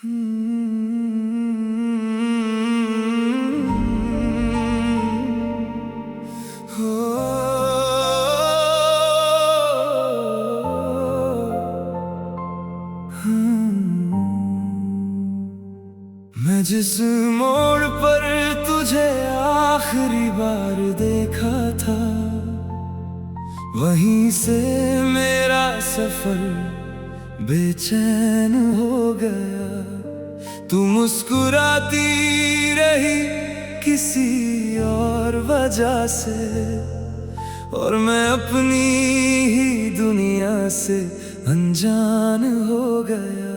मैं जिस मोड़ पर तुझे आखिरी बार देखा था, वहीं से मेरा सफर बेचैन हो गया। तू मुस्कुराती रही किसी और वजह से, और मैं अपनी ही दुनिया से अनजान हो गया।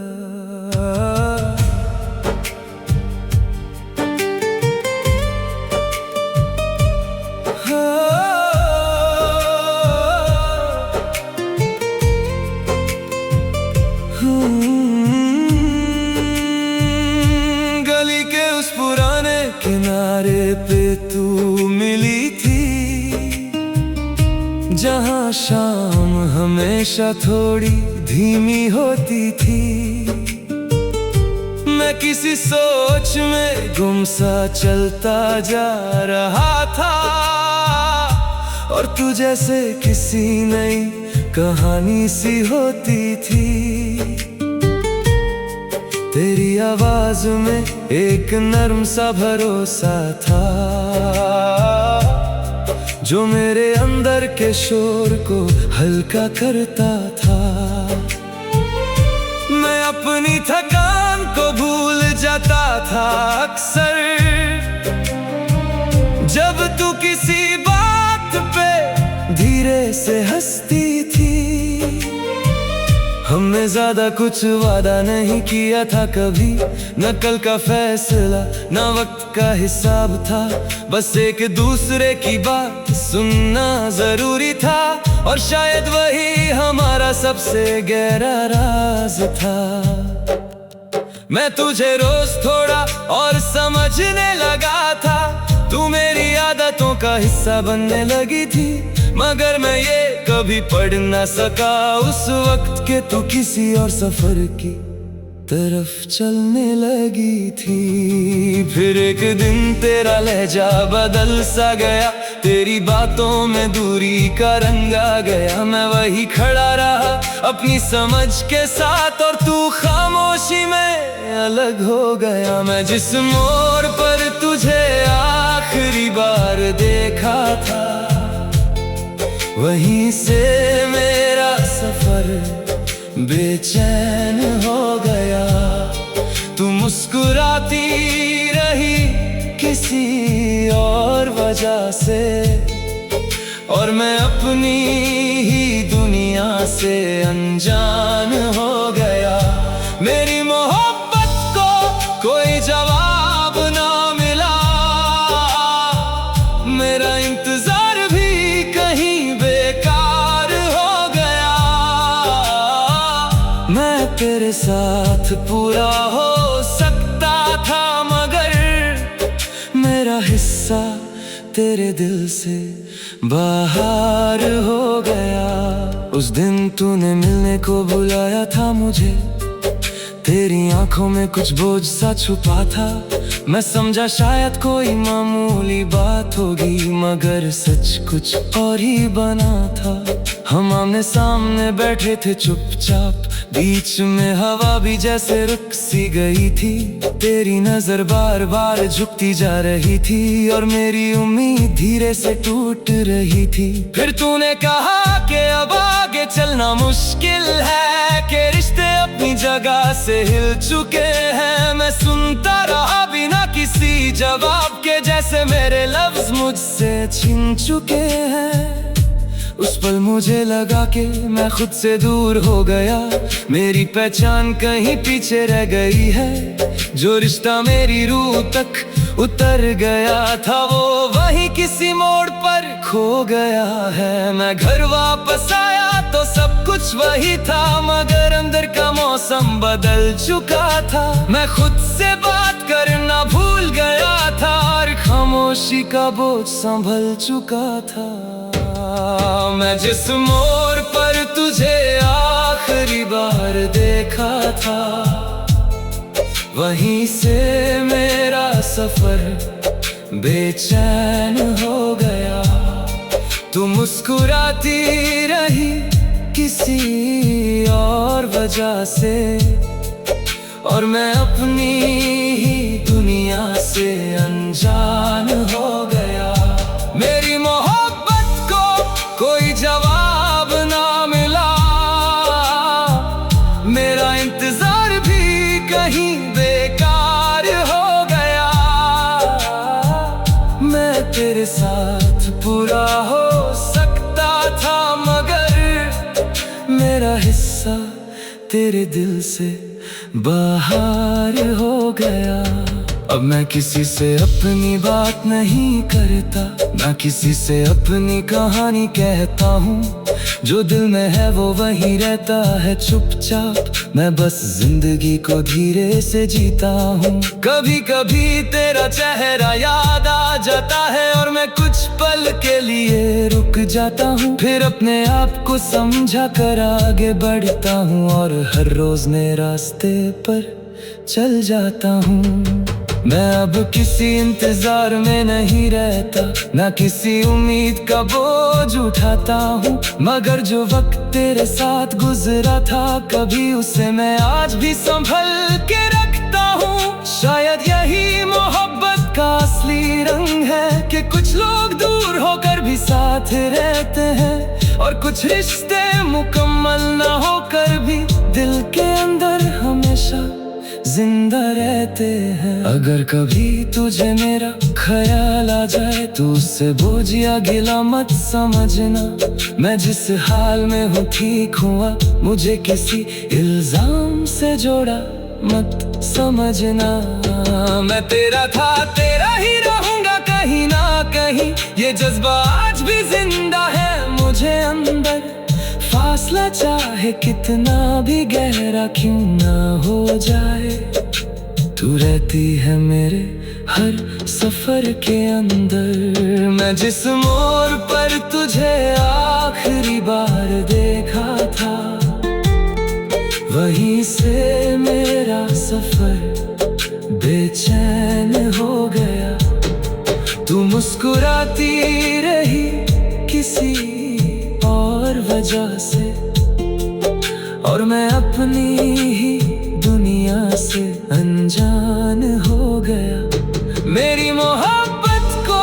गली के उस पुराने किनारे पे तू मिली थी, जहाँ शाम हमेशा थोड़ी धीमी होती थी। मैं किसी सोच में गुम सा चलता जा रहा था, और तू जैसे किसी नई कहानी सी होती थी। तेरी आवाज में एक नर्म सा भरोसा था, जो मेरे अंदर के शोर को हल्का करता था। मैं अपनी थकान को भूल जाता था अक्सर, जब तू किसी बात पे धीरे से हंसती थी। हमने ज्यादा कुछ वादा नहीं किया था कभी, न कल का फैसला न वक्त का हिसाब था। बस एक दूसरे की बात सुनना जरूरी था, और शायद वही हमारा सबसे गहरा राज था। मैं तुझे रोज थोड़ा और समझने लगा था, तू मेरी आदतों का हिस्सा बनने लगी थी। मगर मैं ये कभी पढ़ ना सका उस वक्त के तू किसी और सफर की तरफ चलने लगी थी। फिर एक दिन तेरा लहजा बदल सा गया, तेरी बातों में दूरी का रंग आ गया। मैं वही खड़ा रहा अपनी समझ के साथ, और तू खामोशी में अलग हो गया। मैं जिस मोड़ पर तुझे आखिरी बार देखा था, वहीं से मेरा सफर बेचैन हो गया। तू मुस्कुराती रही किसी और वजह से, और मैं अपनी ही दुनिया से अनजान हो गया। मेरी मोहब्बत को कोई जवाब ना मिला, मेरा इंतजार भी कहीं बेकार हो गया। मैं तेरे साथ पूरा हो सकता था, मगर मेरा हिस्सा तेरे दिल से बाहर हो गया। उस दिन तूने मिलने को बुलाया था मुझे, तेरी आंखों में कुछ बोझ सा छुपा था। मैं समझा शायद कोई मामूली बात होगी, मगर सच कुछ और ही बना था। हम आमने सामने बैठे थे चुपचाप, बीच में हवा भी जैसे रुक सी गई थी। तेरी नजर बार बार झुकती जा रही थी, और मेरी उम्मीद धीरे से टूट रही थी। फिर तूने कहा कि अब आगे चलना मुश्किल है, कि रिश्ते अपनी जगह से हिल चुके हैं। मैं सुनता रहा बिना किसी जवाब के, जैसे मेरे लफ्ज मुझसे छिन चुके हैं। उस पल मुझे लगा कि मैं खुद से दूर हो गया, मेरी पहचान कहीं पीछे रह गई है। जो रिश्ता मेरी रूह तक उतर गया था, वो वहीं किसी मोड़ पर खो गया है। मैं घर वापस आया तो सब कुछ वही था, मगर अंदर का मौसम बदल चुका था। मैं खुद से बात करना भूल गया था, और खामोशी का बोझ संभल चुका था। मैं जिस मोड़ पर तुझे आखिरी बार देखा था, वहीं से मेरा सफर बेचैन हो गया। तू मुस्कुराती रही किसी और वजह से, और मैं अपनी ही दुनिया से अनजान हो गया। मेरी मोहब्बत को कोई जवाब ना मिला, मेरा इंतजार भी कहीं बेकार हो गया। मैं तेरे साथ पूरा हो सकता था, मगर मेरा हिस्सा तेरे दिल से बाहर हो गया। अब मैं किसी से अपनी बात नहीं करता, ना किसी से अपनी कहानी कहता हूँ। जो दिल में है वो वहीं रहता है चुपचाप, मैं बस जिंदगी को धीरे से जीता हूँ। कभी कभी तेरा चेहरा याद आ जाता है और मैं कुछ पल के लिए रुक जाता हूँ, फिर अपने आप को समझा कर आगे बढ़ता हूँ, और हर रोज नए रास्ते पर चल जाता हूँ। मैं अब किसी इंतजार में नहीं रहता, ना किसी उम्मीद का बोझ उठाता हूँ, मगर जो वक्त तेरे साथ गुजरा था कभी उसे मैं आज भी संभल के रखता हूँ। शायद यही मोहब्बत का असली रंग है कि कुछ लोग दूर होकर भी साथ रहते हैं, और कुछ रिश्ते मुकम्मल ना होकर भी दिल के अंदर हमेशा जिंदा रहते हैं। अगर कभी तुझे मेरा ख्याल आ जाए तो उससे बोझ या गिला मत समझना। मैं जिस हाल में हूँ ठीक हुआ, मुझे किसी इल्जाम से जोड़ा मत समझना। मैं तेरा था, तेरा ही रहूंगा कहीं ना कहीं, ये जज्बा आज भी जिंदा है मुझे अंदर। फासला चाहे कितना भी गहरा क्यों ना हो जाए, तू रहती है मेरे हर सफर के अंदर। मैं जिस मोड़ पर तुझे आखिरी बार देखा था, वहीं से मेरा सफर बेचैन हो गया। तू मुस्कुराती रही किसी और वजह से, और मैं अपनी ही दुनिया से अनजान हो गया। मेरी मोहब्बत को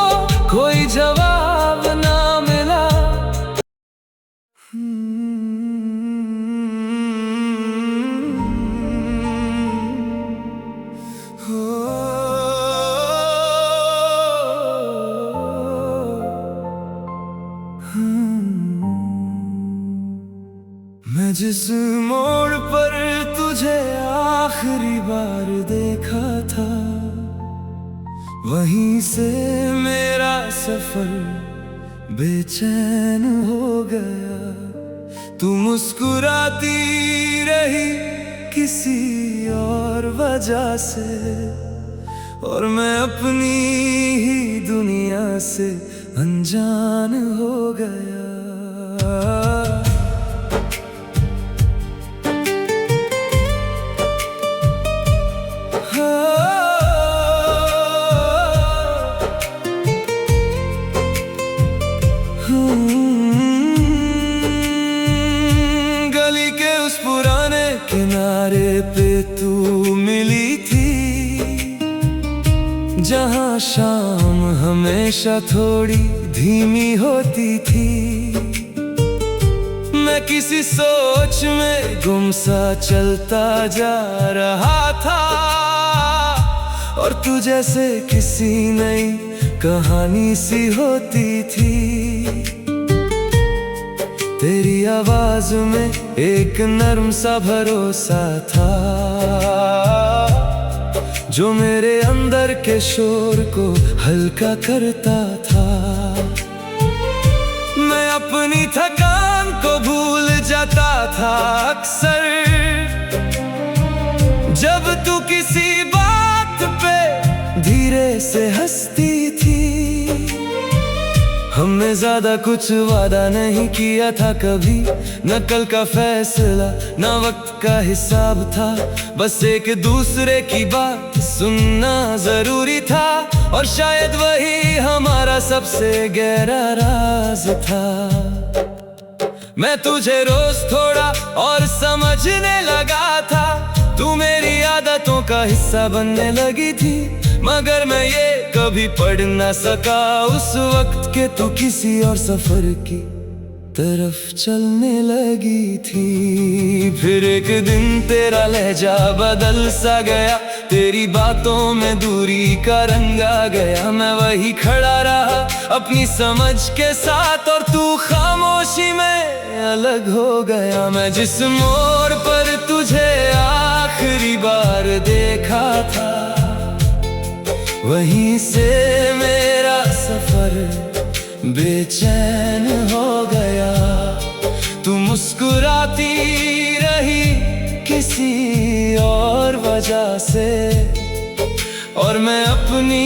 कोई जवाब ना मिला। मैं जिस मोड़ पर तुझे आखिरी बार देखा था, वहीं से मेरा सफर बेचैन हो गया। तू मुस्कुराती रही किसी और वजह से, और मैं अपनी ही दुनिया से अनजान हो गया। गली के उस पुराने किनारे पे तू मिली थी, जहाँ शाम हमेशा थोड़ी धीमी होती थी। मैं किसी सोच में गुमसा चलता जा रहा था, और तू जैसे किसी नई कहानी सी होती थी। तेरी आवाज में एक नर्म सा भरोसा था, जो मेरे अंदर के शोर को हल्का करता था। मैं अपनी थकान को भूल जाता था अक्सर, जब तू किसी बात पे धीरे से हंसती थी। हम हमने ज्यादा कुछ वादा नहीं किया था कभी, न कल का फैसला न वक्त का हिसाब था। बस एक दूसरे की बात सुनना जरूरी था, और शायद वही हमारा सबसे गहरा राज था। मैं तुझे रोज थोड़ा और समझने लगा था, तू मेरी आदतों का हिस्सा बनने लगी थी। मगर मैं ये कभी पढ़ ना सका उस वक्त के तू किसी और सफर की तरफ चलने लगी थी। फिर एक दिन तेरा लहजा बदल सा गया, तेरी बातों में दूरी का रंग आ गया। मैं वही खड़ा रहा अपनी समझ के साथ, और तू खामोशी में अलग हो गया। मैं जिस मोड़ पर तुझे आखिरी बार देखा था, वहीं से मेरा सफर बेचैन हो गया। तू मुस्कुराती रही किसी और वजह से, और मैं अपनी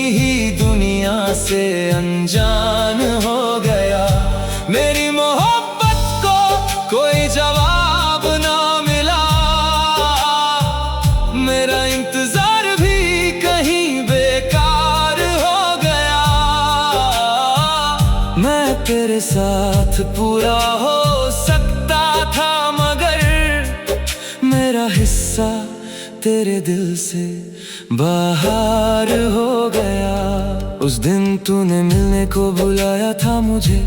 ही दुनिया से अनजान हो गया। मेरी मोहब्बत को कोई जवाब ना मिला, मेरा इंतजार भी कहीं बेकार हो गया। मैं तेरे साथ पूरा हो सकता था, मगर मेरा हिस्सा तेरे दिल से बाहर हो गया। उस दिन तूने मिलने को बुलाया था मुझे,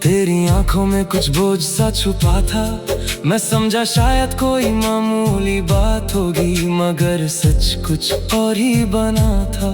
तेरी आंखों में कुछ बोझ सा छुपा था। मैं समझा शायद कोई मामूली बात होगी, मगर सच कुछ और ही बना था।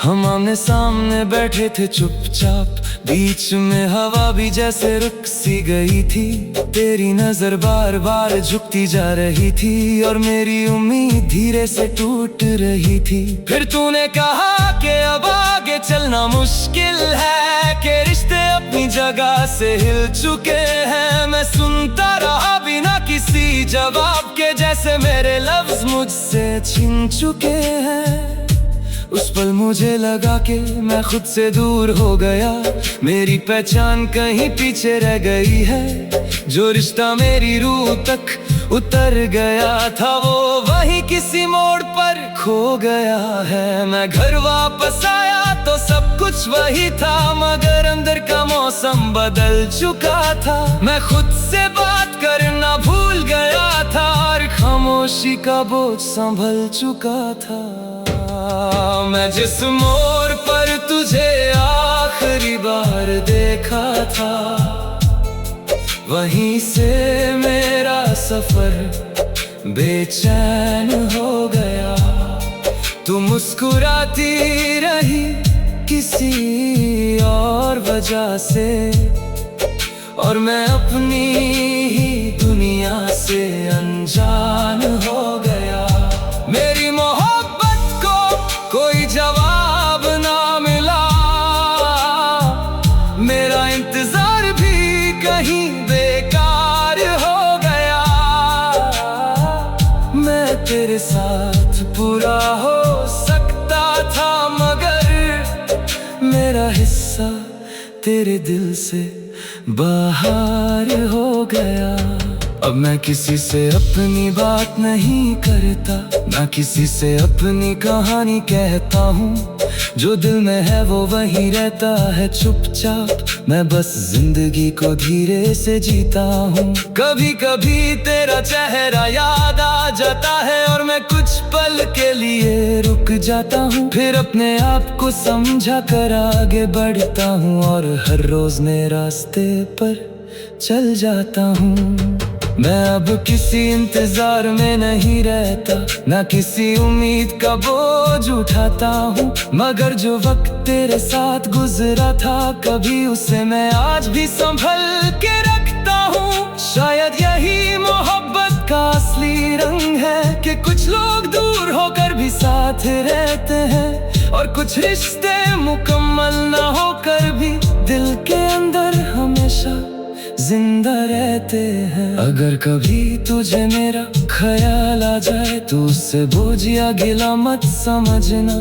हम आमने सामने बैठे थे चुपचाप, बीच में हवा भी जैसे रुक सी गई थी। तेरी नजर बार बार झुकती जा रही थी, और मेरी उम्मीद धीरे से टूट रही थी। फिर तूने कहा कि अब आगे चलना मुश्किल है, कि रिश्ते अपनी जगह से हिल चुके हैं। मैं सुनता रहा बिना किसी जवाब के, जैसे मेरे लफ्ज मुझसे छिन चुके हैं। उस पल मुझे लगा कि मैं खुद से दूर हो गया, मेरी पहचान कहीं पीछे रह गई है। जो रिश्ता मेरी रूह तक उतर गया था, वो वहीं किसी मोड़ पर खो गया है। मैं घर वापस आया तो सब कुछ वही था, मगर अंदर का मौसम बदल चुका था। मैं खुद से बात करना भूल गया था, और खामोशी का बोझ संभल चुका था। मैं जिस मोड़ पर तुझे आखिरी बार देखा था, वहीं से मेरा सफर बेचैन हो गया। तू मुस्कुराती रही किसी और वजह से, और मैं अपनी ही दुनिया से अनजान हो गया। मेरी मोहब्बत को कोई जवाब ना मिला, मेरा इंतजार भी कहीं बेकार हो गया। मैं तेरे साथ पूरा हो सकता था, मगर मेरा हिस्सा तेरे दिल से बाहर हो गया। अब मैं किसी से अपनी बात नहीं करता, ना किसी से अपनी कहानी कहता हूँ। जो दिल में है वो वहीं रहता है चुपचाप, मैं बस जिंदगी को धीरे से जीता हूँ। कभी कभी तेरा चेहरा याद आ जाता है, और मैं कुछ पल के लिए रुक जाता हूँ। फिर अपने आप को समझा कर आगे बढ़ता हूँ, और हर रोज नए रास्ते पर चल जाता हूँ। मैं अब किसी इंतजार में नहीं रहता, ना किसी उम्मीद का बोझ उठाता हूँ। मगर जो वक्त तेरे साथ गुजरा था, कभी उसे मैं आज भी संभल के रखता हूँ। शायद यही मोहब्बत का असली रंग है, कि कुछ लोग दूर होकर भी साथ रहते हैं, और कुछ रिश्ते मुकम्मल ना होकर भी दिल के अंदर हमेशा जिंदा रहते हैं। अगर कभी तुझे मेरा ख्याल आ जाए तो उससे बोझिया गिला मत समझना।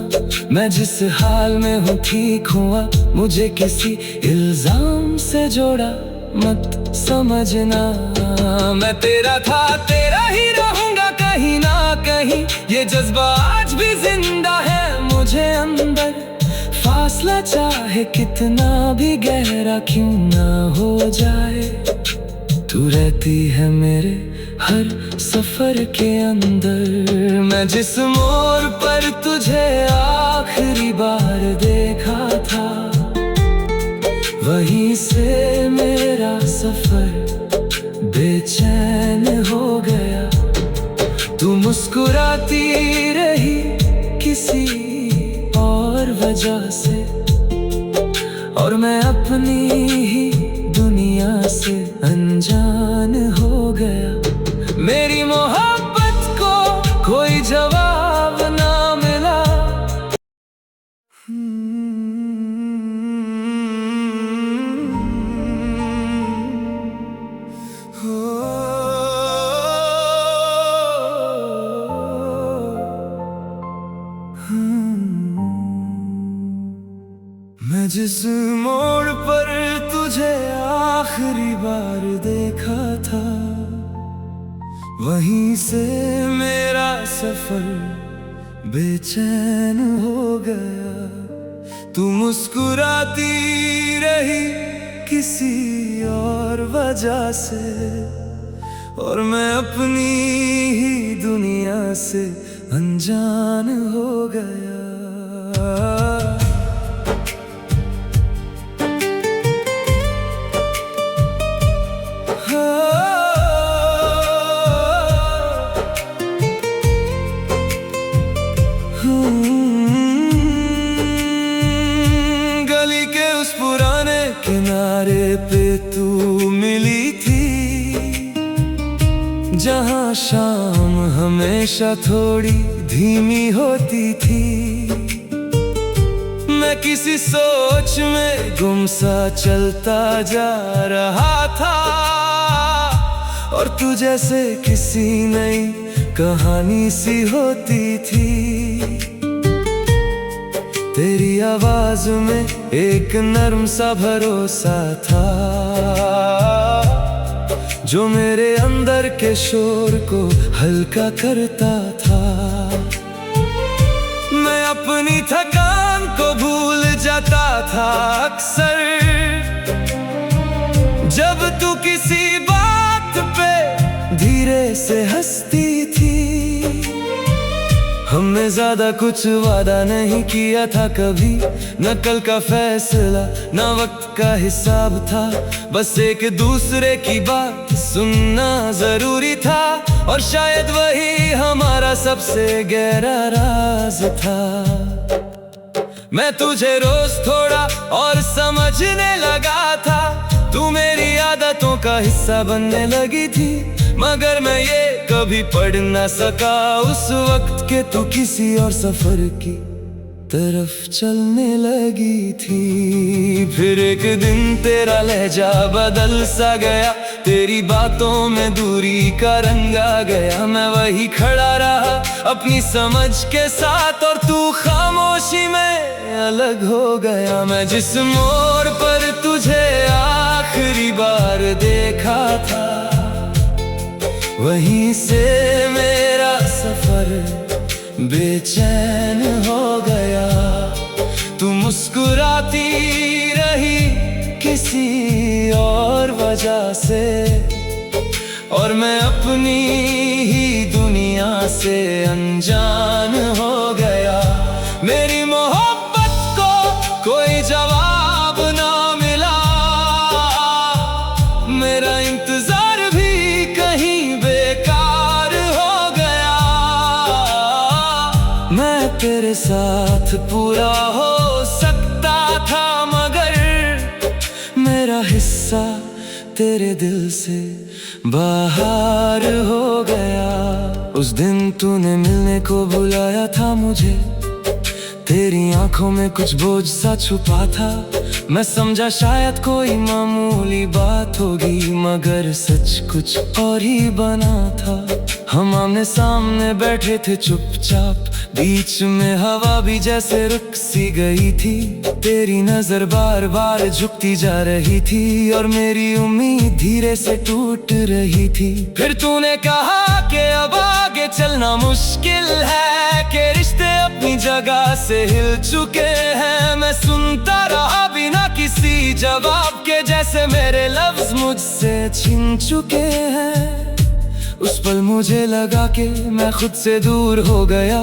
मैं जिस हाल में हूँ ठीक हुआ, मुझे किसी इल्जाम से जोड़ा मत समझना। मैं तेरा था, तेरा ही रहूंगा कहीं ना कहीं। ये जज्बा आज भी जिंदा है मुझे अंदर। फासला चाहे कितना भी गहरा क्यों ना हो जाए, तू रहती है मेरे हर सफर के अंदर। मैं जिस मोड़ पर तुझे आखिरी बार देखा था, वहीं से मेरा सफर बेचैन हो गया। तू मुस्कुराती रही किसी और वजह से, और मैं अपनी ही दुनिया से अनजान हो गया। मेरी मोहब्बत को कोई जवाब ना मिला। मैं जिस मोड़ पर तुझे आखिरी बार देखा था, वहीं से मेरा सफर बेचैन हो गया। तू मुस्कुराती रही किसी और वजह से, और मैं अपनी ही दुनिया से अनजान हो गया। गली के उस पुराने किनारे पे तू मिली थी, जहाँ शाम हमेशा थोड़ी धीमी होती थी। मैं किसी सोच में गुमसा चलता जा रहा था, और तू जैसे किसी नई कहानी सी होती थी। तेरी आवाज में एक नर्म सा भरोसा था, जो मेरे अंदर के शोर को हल्का करता था। मैं अपनी थकान को भूल जाता था अक्सर, जब तू किसी बात पे धीरे से हंसती थी। हमने ज्यादा कुछ वादा नहीं किया था कभी, न कल का फैसला न वक्त का हिसाब था। बस एक दूसरे की बात सुनना जरूरी था, और शायद वही हमारा सबसे गहरा राज था। मैं तुझे रोज थोड़ा और समझने लगा था, तू मेरी आदतों का हिस्सा बनने लगी थी। मगर मैं ये कभी पढ़ ना सका उस वक्त के तू किसी और सफर की तरफ चलने लगी थी। फिर एक दिन तेरा लहजा बदल सा गया, तेरी बातों में दूरी का रंग आ गया। मैं वही खड़ा रहा अपनी समझ के साथ, और तू खामोशी में अलग हो गया। मैं जिस मोड़ पर तुझे आखिरी बार देखा था, वहीं से मेरा सफर बेचैन हो गया। तू मुस्कुराती रही किसी और वजह से, और मैं अपनी ही दुनिया से अनजान हो गया। मेरी मोहब्बत को कोई जवाब ना मिला, मेरा इंतजार भी कहीं बेकार हो गया। मैं तेरे साथ पूरा हो सकता था, मगर मेरा हिस्सा तेरे दिल से बाहर हो गया। उस दिन तूने मिलने को बुलाया था मुझे, तेरी आंखों में कुछ बोझ सा छुपा था। मैं समझा शायद कोई मामूली बात होगी, मगर सच कुछ और ही बना था। हम आमने सामने बैठे थे चुपचाप, बीच में हवा भी जैसे रुक सी गई थी। तेरी नजर बार बार झुकती जा रही थी और मेरी उम्मीद धीरे से टूट रही थी। फिर तूने कहा कि अब आगे चलना मुश्किल है, कि रिश्ते अपनी जगह से हिल चुके हैं। मैं सुनता रहा बिना किसी जवाब के, जैसे मेरे लफ्ज मुझसे छिन चुके हैं। उस पल मुझे लगा कि मैं खुद से दूर हो गया,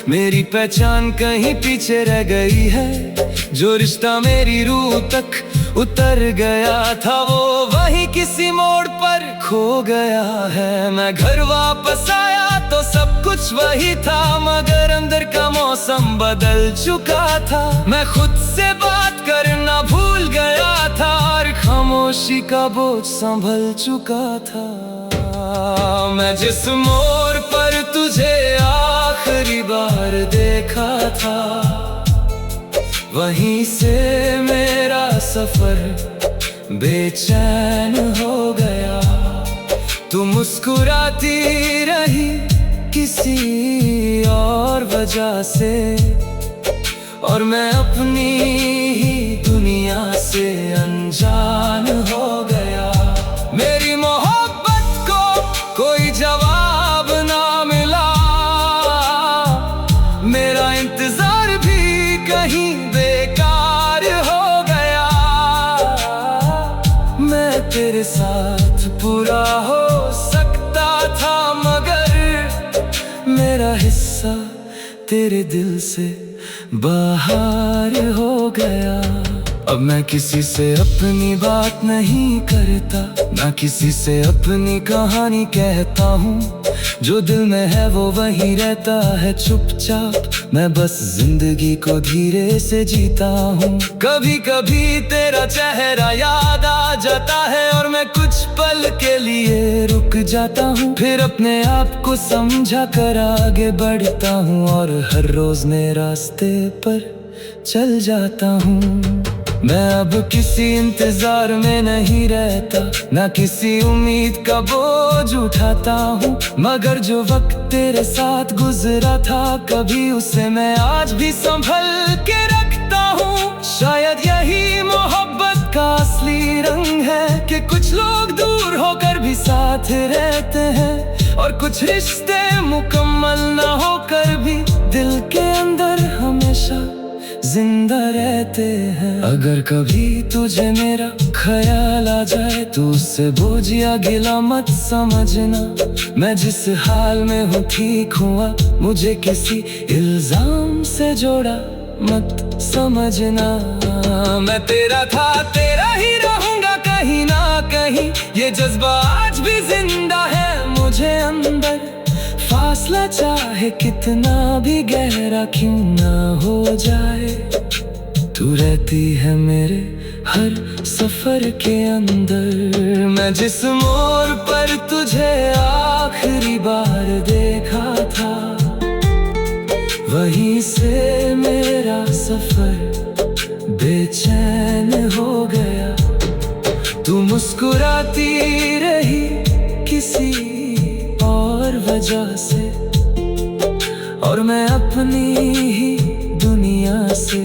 मेरी पहचान कहीं पीछे रह गई है। जो रिश्ता मेरी रूह तक उतर गया था, वो वहीं किसी मोड़ पर खो गया है। मैं घर वापस आया तो सब कुछ वही था, मगर अंदर का मौसम बदल चुका था। मैं खुद से बात करना भूल गया था और खामोशी का बोझ संभल चुका था। मैं जिस मोड़ पर तुझे आखिरी बार देखा था, वहीं से मेरा सफर बेचैन हो गया। तू मुस्कुराती रही किसी और वजह से, और मैं अपनी ही दुनिया से अनजान हो गया। मेरी मोहब्बत को कोई जवाब ना मिला, मेरा इंतजार भी कहीं बेकार हो गया। मैं तेरे साथ पूरा हो सकता था, मगर मेरा हिस्सा तेरे दिल से बाहर हो गया। अब मैं किसी से अपनी बात नहीं करता, ना किसी से अपनी कहानी कहता हूँ। जो दिल में है वो वहीं रहता है चुपचाप, मैं बस जिंदगी को धीरे से जीता हूँ। कभी कभी तेरा चेहरा याद आ जाता है और मैं कुछ पल के लिए रुक जाता हूँ। फिर अपने आप को समझा कर आगे बढ़ता हूँ और हर रोज नए रास्ते पर चल जाता हूँ। मैं अब किसी इंतजार में नहीं रहता, ना किसी उम्मीद का बोझ उठाता हूँ। मगर जो वक्त तेरे साथ गुजरा था, कभी उसे मैं आज भी संभल के रखता हूँ। शायद यही मोहब्बत का असली रंग है, कि कुछ लोग दूर होकर भी साथ रहते हैं, और कुछ रिश्ते मुकम्मल ना होकर भी दिल के अंदर हमेशा जिंदा रहते हैं। अगर कभी तुझे मेरा ख्याल आ जाए, तो उससे बोझ या गिला मत समझना। मैं जिस हाल में हूँ ठीक हुआ, मुझे किसी इल्जाम से जोड़ा मत समझना। मैं तेरा था, तेरा ही रहूंगा कहीं ना कहीं, ये जज्बा आज भी जिंदा है मुझे अंदर। फासला चाहे कितना भी गहरा क्यों ना हो जाए, तू रहती है मेरे हर सफर के अंदर। मैं जिस मोड़ पर तुझे आखिरी बार देखा था, वहीं से मेरा सफर बेचैन हो गया। तू मुस्कुराती रही किसी और वजह से, और मैं अपनी ही दुनिया से